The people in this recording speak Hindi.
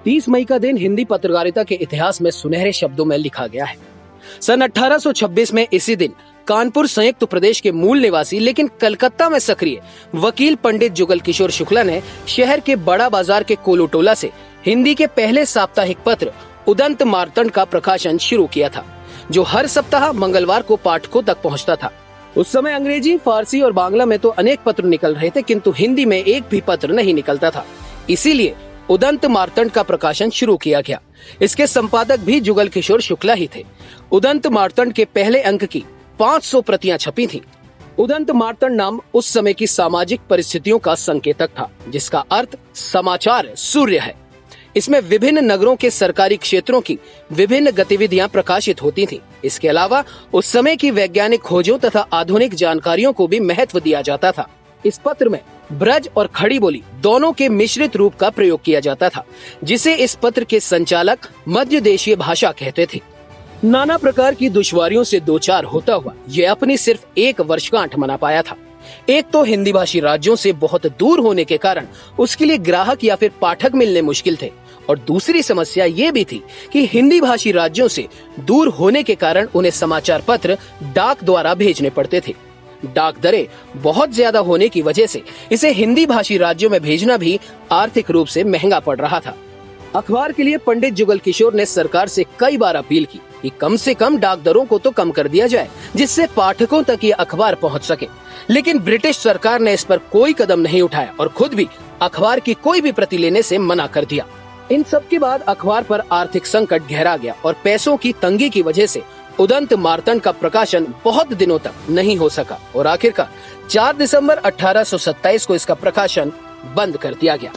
30 मई का दिन हिंदी पत्रकारिता के इतिहास में सुनहरे शब्दों में लिखा गया है। सन 1826 में इसी दिन कानपुर संयुक्त प्रदेश के मूल निवासी लेकिन कलकत्ता में सक्रिय वकील पंडित जुगल किशोर शुक्ला ने शहर के बड़ा बाजार के कोलोटोला से हिंदी के पहले साप्ताहिक पत्र उदंत मार्तंड का प्रकाशन शुरू किया था, जो हर सप्ताह मंगलवार को पाठकों तक पहुंचता था। उस समय अंग्रेजी, फारसी और बांग्ला में तो अनेक पत्र निकल रहे थे, किंतु हिंदी में एक भी पत्र नहीं निकलता था। इसीलिए उदंत मार्तंड का प्रकाशन शुरू किया गया। इसके संपादक भी जुगल किशोर शुक्ला ही थे। उदंत मार्तंड के पहले अंक की 500 प्रतियां छपी थीं। उदंत मार्तंड नाम उस समय की सामाजिक परिस्थितियों का संकेतक था, जिसका अर्थ समाचार सूर्य है। इसमें विभिन्न नगरों के सरकारी क्षेत्रों की विभिन्न गतिविधियां प्रकाशित होती थीं। इसके अलावा उस समय की वैज्ञानिक खोजों तथा आधुनिक जानकारियों को भी महत्व दिया जाता था। इस पत्र में ब्रज और खड़ी बोली दोनों के मिश्रित रूप का प्रयोग किया जाता था, जिसे इस पत्र के संचालक मध्य देशीय भाषा कहते थे। नाना प्रकार की दुश्वारियों से दो चार होता हुआ यह अपनी सिर्फ एक वर्षगांठ मना पाया था। एक तो हिंदी भाषी राज्यों से बहुत दूर होने के कारण उसके लिए ग्राहक या फिर पाठक मिलने मुश्किल थे, और दूसरी समस्या ये भी थी कि हिंदी भाषी राज्यों से दूर होने के कारण उन्हें समाचार पत्र डाक द्वारा भेजने पड़ते थे। डाक दरें बहुत ज्यादा होने की वजह से इसे हिंदी भाषी राज्यों में भेजना भी आर्थिक रूप से महंगा पड़ रहा था। अखबार के लिए पंडित जुगल किशोर ने सरकार से कई बार अपील की कि कम से कम डाक दरों को तो कम कर दिया जाए, जिससे पाठकों तक ये अखबार पहुंच सके। लेकिन ब्रिटिश सरकार ने इस पर कोई कदम नहीं उठाया और खुद भी अखबार की कोई भी प्रति लेने से मना कर दिया। इन सब के बाद अखबार पर आर्थिक संकट गहरा गया और पैसों की तंगी की वजह से उदंत मार्तंड का प्रकाशन बहुत दिनों तक नहीं हो सका और आखिरकार 4 दिसंबर 1827 को इसका प्रकाशन बंद कर दिया गया।